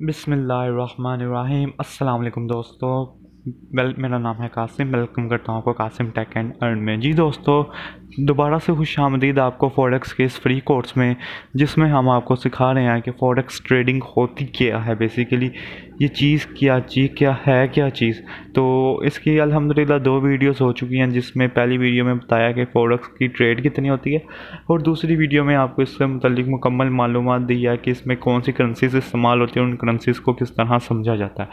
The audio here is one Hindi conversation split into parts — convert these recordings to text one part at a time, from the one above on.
बिस्मिल्लाहिर्रहमानिर्रहीम। अस्सलाम वालेकुम दोस्तों। मेरा नाम है कासिम। वेलकम करता हूँ आपको कासिम टेक एंड अर्न में। जी दोस्तों, दोबारा से खुशामदीद आपको फॉरेक्स के इस फ्री कोर्स में, जिसमें हम आपको सिखा रहे हैं कि फॉरेक्स ट्रेडिंग होती क्या है, बेसिकली ये चीज़ क्या चीज़। तो इसकी अल्हम्दुलिल्लाह 2 वीडियोस हो चुकी हैं, जिसमें पहली वीडियो में बताया कि फ़ॉरेक्स की ट्रेड कितनी होती है, और दूसरी वीडियो में आपको इससे मुतल्लिक मुकम्मल मालूमात दी है कि इसमें कौन सी करेंसीज इस्तेमाल होती है, उन करेंसीज़ को किस तरह समझा जाता है।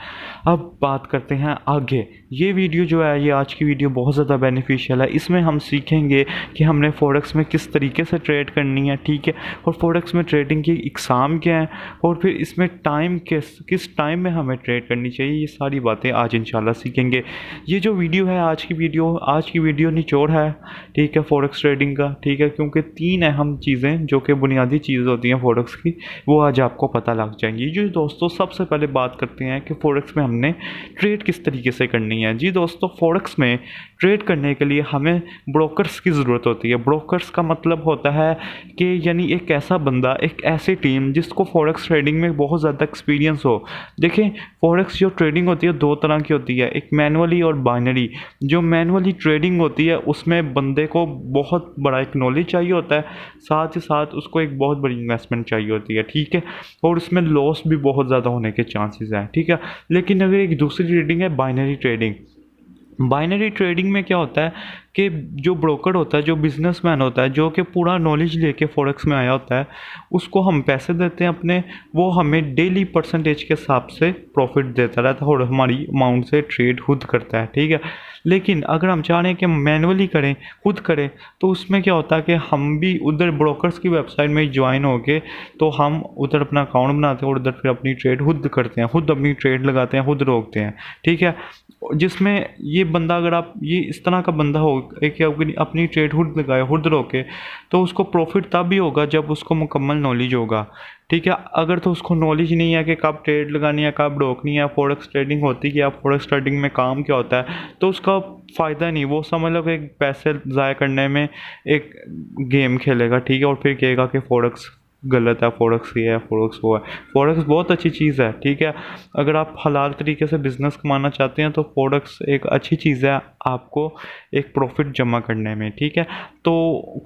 अब बात करते हैं आगे। ये वीडियो जो है, ये आज की वीडियो बहुत ज़्यादा बेनिफिशियल है। इसमें हम सीखेंगे कि हमने फ़ॉरेक्स में किस तरीके से ट्रेड करनी है, ठीक है, और फ़ॉरेक्स में ट्रेडिंग की इकसाम क्या है, और फिर इसमें टाइम किस टाइम में हमें ट्रेड करनी चाहिए, ये सारी बातें आज इंशाल्लाह सीखेंगे। ये जो वीडियो है, आज की वीडियो निचोड़ है, ठीक है, फ़ॉरेक्स ट्रेडिंग का, ठीक है, क्योंकि 3 अहम चीज़ें जो कि बुनियादी चीज़ होती हैं फ़ॉरेक्स की, वो आज आपको पता लग जाएंगी। जी दोस्तों, सबसे पहले बात करते हैं कि फ़ॉरेक्स में हमने ट्रेड किस तरीके से करनी है। जी दोस्तों, फ़ॉरेक्स में ट्रेड करने के लिए हमें ब्रोकर्स की ज़रूरत होती है। ब्रोकर्स का मतलब होता है कि यानी एक ऐसा बंदा, एक ऐसी टीम जिसको फ़ॉरेक्स ट्रेडिंग में बहुत ज़्यादा एक्सपीरियंस हो। देखें, फ़ॉरेक्स जो ट्रेडिंग होती है 2 तरह की होती है, एक मैनुअली और बाइनरी। जो मैनुअली ट्रेडिंग होती है उसमें बंदे को बहुत बड़ा एक नॉलेज चाहिए होता है, साथ ही साथ उसको एक बहुत बड़ी इन्वेस्टमेंट चाहिए होती है, ठीक है, और उसमें लॉस भी बहुत ज़्यादा होने के चांसेस हैं, ठीक है। लेकिन अगर एक दूसरी ट्रेडिंग है बाइनरी ट्रेडिंग। बाइनरी ट्रेडिंग में क्या होता है कि जो ब्रोकर होता है, जो बिजनेसमैन होता है, जो कि पूरा नॉलेज लेके फॉरेक्स में आया होता है, उसको हम पैसे देते हैं अपने, वो हमें डेली परसेंटेज के हिसाब से प्रॉफिट देता रहता है और हमारी अमाउंट से ट्रेड खुद करता है, ठीक है। लेकिन अगर हम चाह रहे हैं कि मैनुअली करें, खुद करें, तो उसमें क्या होता है कि हम भी उधर ब्रोकर्स की वेबसाइट में ज्वाइन होके, तो हम उधर अपना अकाउंट बनाते हैं और उधर फिर अपनी ट्रेड खुद करते हैं, खुद अपनी ट्रेड लगाते हैं, खुद रोकते हैं, ठीक है। जिसमें ये बंदा, अगर आप ये इस तरह का बंदा हो कि अपनी ट्रेड खुद लगाए, खुद रोके, तो उसको प्रॉफिट तब भी होगा जब उसको मुकम्मल नॉलेज होगा, ठीक है। अगर तो उसको नॉलेज नहीं है कि कब ट्रेड लगानी है, कब रोकनी है, फॉरेक्स ट्रेडिंग होती है, फॉरेक्स ट्रेडिंग में काम क्या होता है, तो उसका फ़ायदा नहीं। वो समझ लो कि एक पैसे ज़ाया करने में एक गेम खेलेगा, ठीक है, और फिर कहेगा कि फॉरेक्स गलत है, फॉरेक्स ये है, फॉरेक्स वो है। फॉरेक्स बहुत अच्छी चीज़ है, ठीक है। अगर आप हलाल तरीके से बिज़नेस कमाना चाहते हैं तो फॉरेक्स एक अच्छी चीज़ है आपको एक प्रॉफिट जमा करने में, ठीक है। तो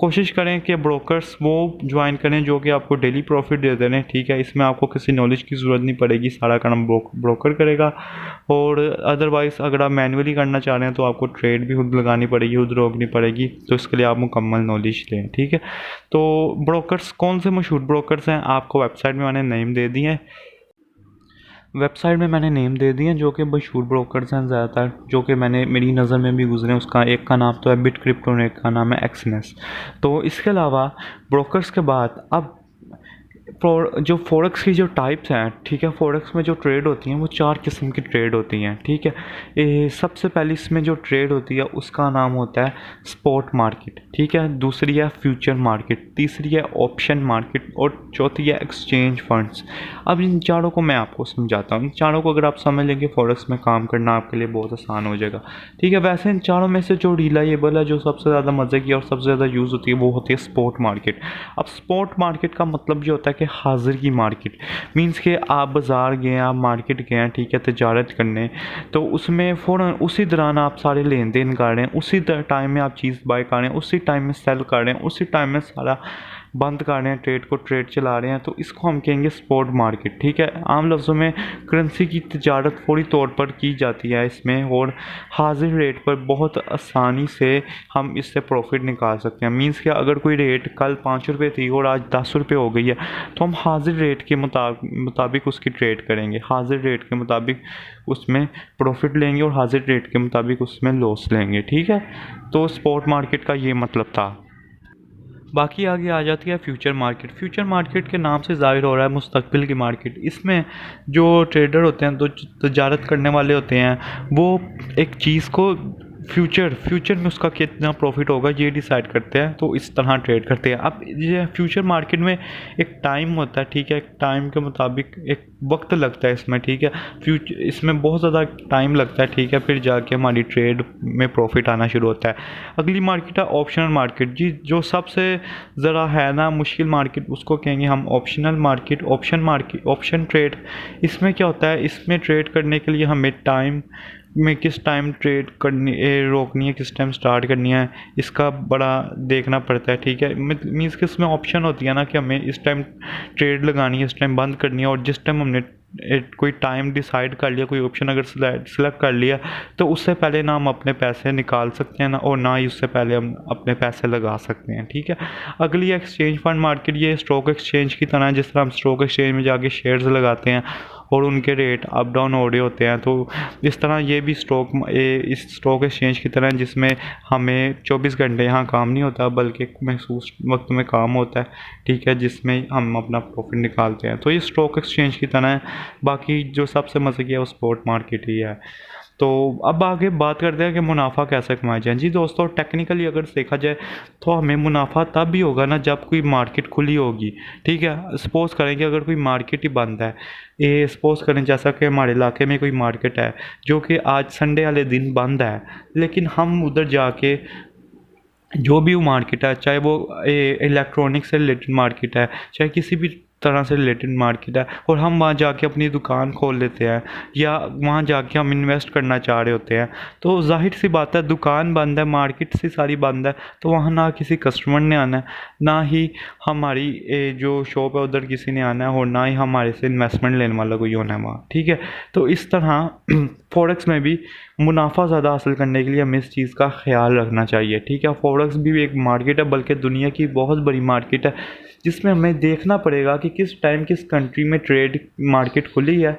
कोशिश करें कि ब्रोकर्स वो ज्वाइन करें जो कि आपको डेली प्रॉफिट दे दें, ठीक है। इसमें आपको किसी नॉलेज की ज़रूरत नहीं पड़ेगी, सारा काम ब्रोकर करेगा। और अदरवाइज़ अगर आप मैनुअली करना चाह रहे हैं तो आपको ट्रेड भी खुद लगानी पड़ेगी, खुद रोकनी पड़ेगी, तो इसके लिए आप मुकम्मल नॉलेज लें, ठीक है। तो ब्रोकर्स कौन से मशहूर ब्रोकर्स हैं, आपको वेबसाइट में मैंने नेम दे दिए हैं। वेबसाइट में मैंने नेम दे दिए हैं जो कि मशहूर ब्रोकर्स हैं ज़्यादातर, जो कि मेरी नज़र में भी गुजरे हैं। उसका एक का नाम तो है बिट क्रिप्टो और एक का नाम है एक्सनेस। तो इसके अलावा ब्रोकर्स के बाद अब जो फॉरेक्स की जो टाइप्स हैं, ठीक है, फॉरेक्स में जो ट्रेड होती हैं वो 4 किस्म की ट्रेड होती हैं, ठीक है। सबसे पहले इसमें जो ट्रेड होती है उसका नाम होता है स्पॉट मार्केट, ठीक है। दूसरी है फ्यूचर मार्केट, तीसरी है ऑप्शन मार्केट, और चौथी है एक्सचेंज फंड्स। अब इन चारों को मैं आपको समझाता हूँ। इन चारों को अगर आप समझ लेंगे फॉरेक्स में काम करना आपके लिए बहुत आसान हो जाएगा, ठीक है। वैसे इन चारों में से जो रिलायबल है, जो सबसे ज़्यादा मज़े की और सबसे ज़्यादा यूज़ होती है, वो होती है स्पॉट मार्केट। अब स्पॉट मार्केट का मतलब जो होता है कि हाजिर की मार्केट, मींस के आप बाज़ार गए, आप मार्केट गए हैं, ठीक है, तजारत करने, तो उसमें फ़ौरन उसी दौरान आप सारे लेन देन कर रहे हैं, उसी टाइम में आप चीज़ बाय कर रहे हैं, उसी टाइम में सेल कर रहे हैं, उसी टाइम में सारा बंद कर रहे हैं, ट्रेड चला रहे हैं, तो इसको हम कहेंगे स्पॉट मार्केट, ठीक है। आम लफ्ज़ों में करेंसी की तजारत फौरी तौर पर की जाती है इसमें, और हाजिर रेट पर बहुत आसानी से हम इससे प्रॉफिट निकाल सकते हैं। मींस कि अगर कोई रेट कल 5 रुपये थी और आज 10 रुपये हो गई है, तो हम हाजिर रेट के मुताबिक उसकी ट्रेड करेंगे, हाजिर रेट के मुताबिक उसमें प्रॉफिट लेंगे और हाजिर रेट के मुताबिक उसमें लॉस लेंगे, ठीक है। तो स्पॉट मार्केट का ये मतलब था। बाकी आगे आ जाती है फ्यूचर मार्केट। फ्यूचर मार्केट के नाम से ज़ाहिर हो रहा है मुस्तकबिल की मार्केट। इसमें जो ट्रेडर होते हैं, तो तजारत करने वाले होते हैं, वो एक चीज़ को फ्यूचर में उसका कितना प्रॉफिट होगा ये डिसाइड करते हैं, तो इस तरह ट्रेड करते हैं। अब ये फ्यूचर मार्केट में एक टाइम होता है, ठीक है, एक टाइम के मुताबिक एक वक्त लगता है इसमें, ठीक है, फ्यूचर इसमें बहुत ज़्यादा टाइम लगता है, ठीक है, फिर जाके हमारी ट्रेड में प्रॉफिट आना शुरू होता है। अगली मार्केट है ऑप्शनल मार्केट जी, जो सबसे ज़रा है ना मुश्किल मार्केट, उसको कहेंगे हम ऑप्शनल मार्केट, ऑप्शन ट्रेड। इसमें क्या होता है, इसमें ट्रेड करने के लिए हमें टाइम में किस टाइम ट्रेड करनी रोकनी है, किस टाइम स्टार्ट करनी है, इसका बड़ा देखना पड़ता है, ठीक है। मीन्स कि इसमें ऑप्शन होती है ना कि हमें इस टाइम ट्रेड लगानी है, इस टाइम बंद करनी है, और जिस टाइम हमने कोई टाइम डिसाइड कर लिया, कोई ऑप्शन अगर सिलेक्ट कर लिया, तो उससे पहले ना हम अपने पैसे निकाल सकते हैं ना, और ना ही उससे पहले हम अपने पैसे लगा सकते हैं, ठीक है। अगली एक्सचेंज फंड मार्केट, ये स्टॉक एक्सचेंज की तरह, जिस तरह हम स्टॉक एक्सचेंज में जाके शेयर्स लगाते हैं और उनके रेट अप डाउन हो रहे होते हैं, तो इस तरह ये भी इस स्टॉक एक्सचेंज की तरह, जिसमें हमें 24 घंटे यहाँ काम नहीं होता, बल्कि महसूस वक्त में काम होता है, ठीक है, जिसमें हम अपना प्रॉफिट निकालते हैं। तो ये स्टॉक एक्सचेंज की तरह है। बाकी जो सबसे मज़े की है वो स्पॉट मार्केट ही है। तो अब आगे बात करते हैं कि मुनाफा कैसे कमाया जाए। जी दोस्तों, टेक्निकली अगर देखा जाए तो हमें मुनाफा तब भी होगा ना जब कोई मार्केट खुली होगी, ठीक है। सपोज़ करें कि अगर कोई मार्केट ही बंद है, ये सपोज़ करें जैसा कि हमारे इलाके में कोई मार्केट है जो कि आज संडे वाले दिन बंद है, लेकिन हम उधर जाके जो भी वो मार्केट है, चाहे वो इलेक्ट्रॉनिक से रिलेटेड मार्केट है, चाहे किसी भी तरह से रिलेटेड मार्केट है, और हम वहाँ जाके अपनी दुकान खोल लेते हैं, या वहाँ जाके हम इन्वेस्ट करना चाह रहे होते हैं, तो जाहिर सी बात है दुकान बंद है, मार्केट सी सारी बंद है, तो वहाँ ना किसी कस्टमर ने आना है, ना ही हमारी जो शॉप है उधर किसी ने आना है, और ना ही हमारे से इन्वेस्टमेंट लेने वाला कोई होना है वहाँ, ठीक है। तो इस तरह फॉरेक्स में भी मुनाफा ज़्यादा हासिल करने के लिए हमें इस चीज़ का ख्याल रखना चाहिए, ठीक है। फॉरेक्स भी एक मार्केट है, बल्कि दुनिया की बहुत बड़ी मार्केट है, जिसमें हमें देखना पड़ेगा कि किस टाइम किस कंट्री में ट्रेड मार्केट खुली है,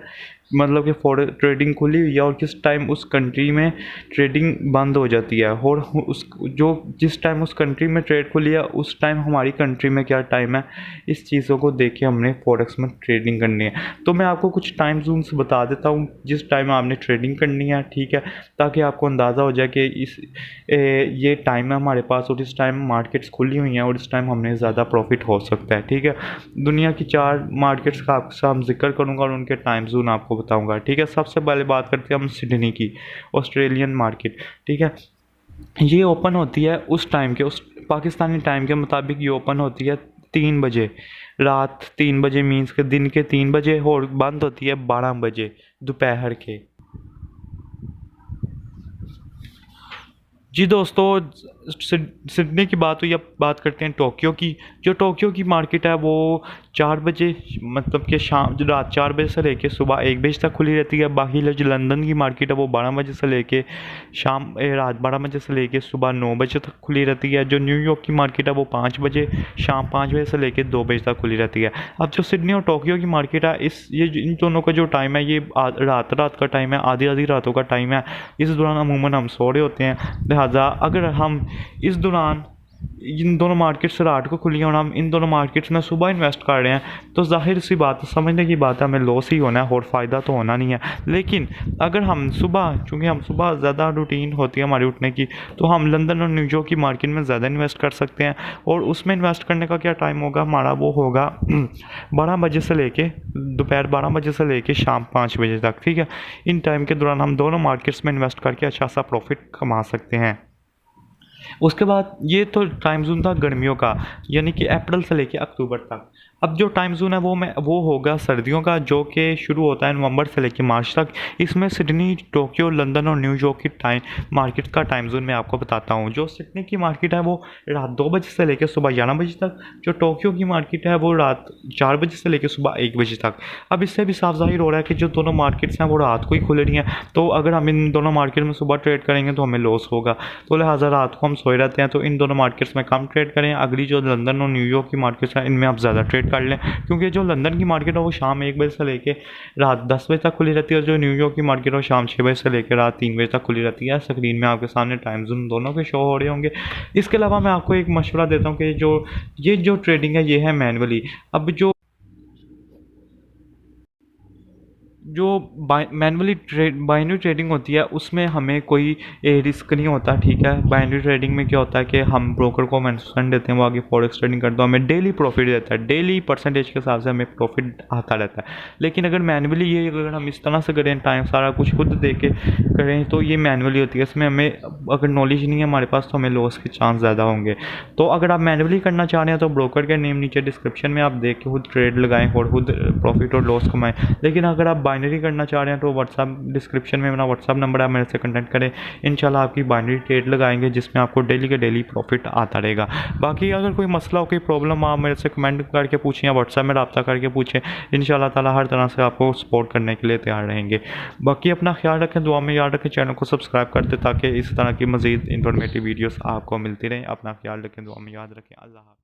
मतलब कि फॉरेक्स ट्रेडिंग खुली हुई है, और किस टाइम उस कंट्री में ट्रेडिंग बंद हो जाती है, और उस जो जिस टाइम उस कंट्री में ट्रेड खुली है उस टाइम हमारी कंट्री में क्या टाइम है, इस चीज़ों को देख के हमने फॉरेक्स में ट्रेडिंग करनी है। तो मैं आपको कुछ टाइम जोन्स बता देता हूँ जिस टाइम आपने ट्रेडिंग करनी है, ठीक है, ताकि आपको अंदाज़ा हो जाए कि ये टाइम है हमारे पास, और इस टाइम मार्केट्स खुली हुई हैं, और इस टाइम हमने ज़्यादा प्रॉफिट हो सकता है, ठीक है। दुनिया की 4 मार्केट्स का आपके साथ जिक्र करूँगा और उनके टाइम जोन आपको बताऊंगा, ठीक है। सबसे पहले बात करते हैं हम सिडनी की, ऑस्ट्रेलियन मार्केट, ठीक है। ये ओपन होती है उस टाइम के, उस पाकिस्तानी टाइम के मुताबिक ये ओपन होती है 3 बजे, रात 3 बजे, मीन्स के दिन के 3 बजे, और बंद होती है 12 बजे दोपहर के। जी दोस्तों, सिडनी की बात हुई, अब बात करते हैं टोक्यो की। जो टोक्यो की मार्केट है वो 4 बजे, मतलब कि रात 4 बजे से लेके सुबह 1 बजे तक खुली रहती है। बाकी जो लंदन की मार्केट है वो 12 बजे से लेके रात 12 बजे से लेके सुबह 9 बजे तक खुली रहती है। जो न्यूयॉर्क की मार्केट है वो 5 बजे, शाम 5 बजे से लेके 2 बजे तक खुली रहती है। अब जो सिडनी और टोक्यो की मार्केट है, इन दोनों का जो टाइम है ये रात का टाइम है, आधी आधी रातों का टाइम है। इस दौरान अमूमन हम सो रहे होते हैं, लिहाजा अगर हम इस दौरान इन दोनों मार्केट्स रात को खुली हैं और हम इन दोनों मार्केट्स में सुबह इन्वेस्ट कर रहे हैं, तो जाहिर सी बात समझने की बात है, हमें लॉस ही होना है और फ़ायदा तो होना नहीं है। लेकिन अगर हम सुबह, चूँकि हम सुबह ज़्यादा रूटीन होती है हमारी उठने की, तो हम लंदन और न्यूयॉर्क की मार्केट में ज़्यादा इन्वेस्ट कर सकते हैं। और उसमें इन्वेस्ट करने का क्या टाइम होगा हमारा, वो होगा 12 बजे से लेके दोपहर 12 बजे से लेके शाम 5 बजे तक, ठीक है। इन टाइम के दौरान हम दोनों मार्केट्स में इन्वेस्ट करके अच्छा सा प्रॉफिट कमा सकते हैं। उसके बाद ये तो टाइम जोन था गर्मियों का, यानी कि अप्रैल से लेके अक्टूबर तक। अब जो टाइम जोन है वो होगा सर्दियों का, जो कि शुरू होता है नवंबर से लेके मार्च तक। इसमें सिडनी, टोक्यो, लंदन और न्यूयॉर्क की मार्केट का टाइम जोन मैं आपको बताता हूँ। जो सिडनी की मार्केट है वो रात 2 बजे से लेकर सुबह 11 बजे तक। जो टोक्यो की मार्केट है वो रात 4 बजे से लेकर सुबह 1 बजे तक। अब इससे भी साफ ज़ाहिर हो रहा है कि जो दोनों मार्केट्स हैं वो रात को ही खुल रही हैं, तो अगर हम इन दोनों मार्केट में सुबह ट्रेड करेंगे तो हमें लॉस होगा। तो लिहाजा रात को हम सोए रहते हैं, तो इन दोनों मार्केट्स में कम ट्रेड करें। अगली जो लंदन और न्यूयॉर्क की मार्केट्स हैं इनमें आप ज़्यादा ट्रेड कर लें, क्योंकि जो लंदन की मार्केट है वो शाम 1 बजे से लेके रात 10 बजे तक खुली रहती है, और जो न्यूयॉर्क की मार्केट है वो शाम 6 बजे से लेकर रात 3 बजे तक खुली रहती है। स्क्रीन में आपके सामने टाइम जोन दोनों के शो हो रहे होंगे। इसके अलावा मैं आपको एक मशवरा देता हूँ कि ये जो ट्रेडिंग है ये है मैनुअली। अब जो जो मैनुअली बाइनरी ट्रेडिंग होती है उसमें हमें कोई रिस्क नहीं होता, ठीक है। बाइनरी ट्रेडिंग में क्या होता है कि हम ब्रोकर को मेंशन देते हैं, वो आगे फॉरेक्स ट्रेडिंग करते हैं, हमें डेली प्रॉफिट देता है, डेली परसेंटेज के हिसाब से हमें प्रॉफिट आता रहता है। लेकिन अगर मैनुअली ये अगर हम इस तरह से करें, टाइम सारा कुछ खुद दे के करें, तो ये मैनुअली होती है। इसमें हमें अगर नॉलेज नहीं है हमारे पास तो हमें लॉस के चांस ज़्यादा होंगे। तो अगर आप मैनुअली करना चाह रहे हैं तो ब्रोकर के नेम नीचे डिस्क्रिप्शन में आप देख के खुद ट्रेड लगाएं और खुद प्रॉफिट और लॉस कमाएं। लेकिन अगर आप बाइनरी करना चाह रहे हैं तो व्हाट्सअप डिस्क्रिप्शन में मेरा व्हाट्सअप नंबर है, मेरे से कनेक्ट करें। इंशाल्लाह आपकी बाइनरी ट्रेड लगाएंगे जिसमें आपको डेली के डेली प्रॉफिट आता रहेगा। बाकी अगर कोई मसला हो, कोई प्रॉब्लम, आप मेरे से कमेंट करके पूछें या व्हाट्सअप में रब्ता करके पूछें। इंशाल्लाह ताला हर तरह से आपको सपोर्ट करने के लिए तैयार रहेंगे। बाकी अपना ख्याल रखें, दुआ में याद रखें, चैनल को सब्सक्राइब कर दें ताकि इस तरह की मज़ीद इंफॉर्मेटिव वीडियोस आपको मिलती रहें। अपना ख्याल रखें, दुआ में याद रखें। अल्लाह हाफ़िज़।